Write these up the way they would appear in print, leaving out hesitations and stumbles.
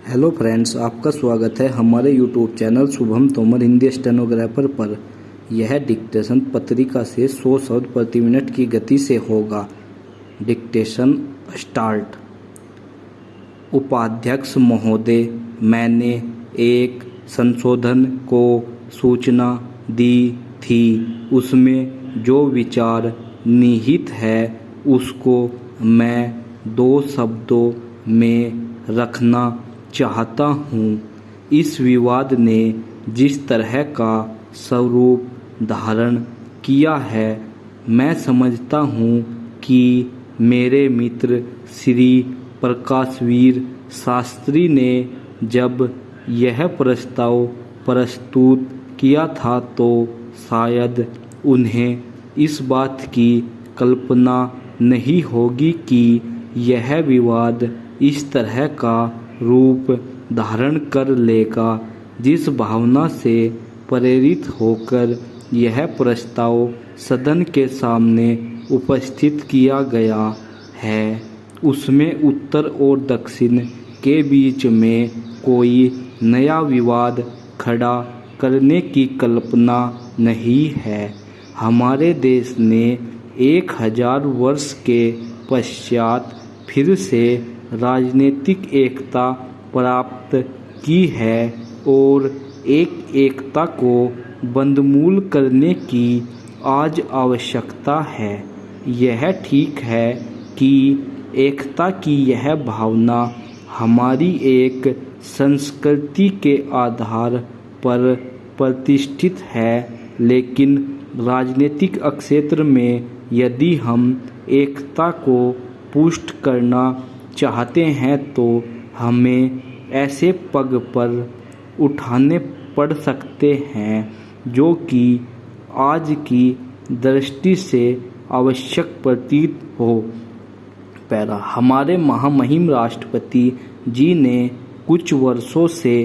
Hello friends, आपका स्वागत है हमारे YouTube channel Shubham Tomar Hindi stenographer पर। यह डिक्टेशन पत्रिका से 100 शब्द प्रति मिनट की गति से होगा। Dictation start. उपाध्यक्ष महोदय, मैंने एक संशोधन को सूचना दी थी। उसमें जो विचार निहित है उसको मैं 2 शब्दों में रखना चाहता हूँ। इस विवाद ने जिस तरह का स्वरूप धारण किया है, मैं समझता हूँ कि मेरे मित्र श्री प्रकाशवीर शास्त्री ने जब यह प्रस्ताव प्रस्तुत किया था तो शायद उन्हें इस बात की कल्पना नहीं होगी कि यह विवाद इस तरह का रूप धारण कर लेगा। जिस भावना से प्रेरित होकर यह प्रस्ताव सदन के सामने उपस्थित किया गया है, उसमें उत्तर और दक्षिण के बीच में कोई नया विवाद खड़ा करने की कल्पना नहीं है। हमारे देश ने 1000 वर्ष के पश्चात फिर से राजनीतिक एकता प्राप्त की है और एकता को बंदमूल करने की आज आवश्यकता है। यह ठीक है कि एकता की यह भावना हमारी एक संस्कृति के आधार पर प्रतिष्ठित है, लेकिन राजनीतिक क्षेत्र में यदि हम एकता को पुष्ट करना चाहते हैं तो हमें ऐसे पग पर उठाने पड़ सकते हैं जो कि आज की दृष्टि से आवश्यक प्रतीत हो। पैरा। हमारे महामहिम राष्ट्रपति जी ने कुछ वर्षों से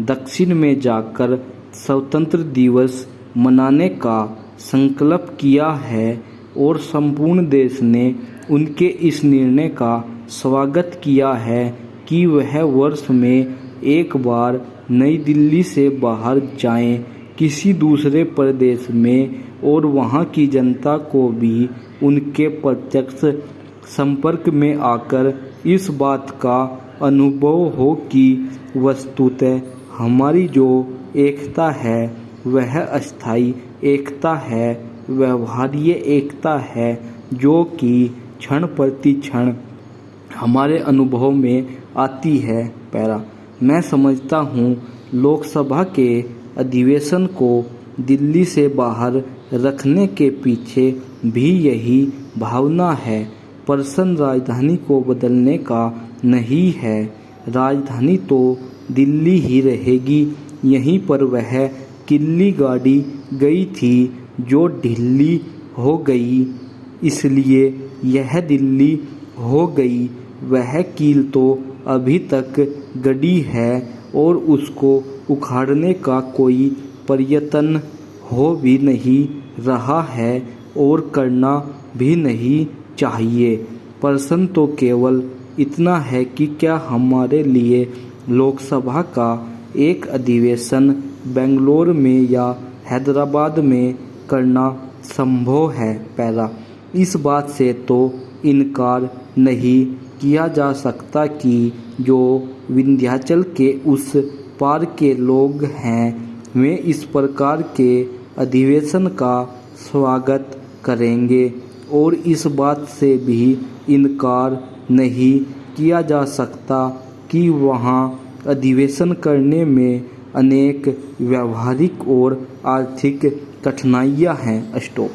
दक्षिण में जाकर स्वतंत्र दिवस मनाने का संकल्प किया है और संपूर्ण देश ने उनके इस निर्णय का स्वागत किया है कि वह वर्ष में एक बार नई दिल्ली से बाहर जाएं, किसी दूसरे प्रदेश में, और वहां की जनता को भी उनके प्रत्यक्ष संपर्क में आकर इस बात का अनुभव हो कि वस्तुतः हमारी जो एकता है वह अस्थायी एकता है, व्यवहार्य एकता है, जो कि क्षण प्रति क्षण हमारे अनुभव में आती है। पैरा। मैं समझता हूँ लोकसभा के अधिवेशन को दिल्ली से बाहर रखने के पीछे भी यही भावना है। प्रश्न राजधानी को बदलने का नहीं है, राजधानी तो दिल्ली ही रहेगी। यहीं पर वह किल्ली गाड़ी गई थी जो ढिल्ली हो गई, इसलिए यह दिल्ली हो गई। वह कील तो अभी तक गड़ी है और उसको उखाड़ने का कोई प्रयत्न हो भी नहीं रहा है और करना भी नहीं चाहिए। प्रश्न तो केवल इतना है कि क्या हमारे लिए लोकसभा का एक अधिवेशन बेंगलोर में या हैदराबाद में करना संभव है। पहला, इस बात से तो इनकार नहीं किया जा सकता कि जो विंध्याचल के उस पार के लोग हैं वे इस प्रकार के अधिवेशन का स्वागत करेंगे, और इस बात से भी इनकार नहीं किया जा सकता कि वहाँ अधिवेशन करने में अनेक व्यावहारिक और आर्थिक कठिनाइयाँ हैं। स्टॉप।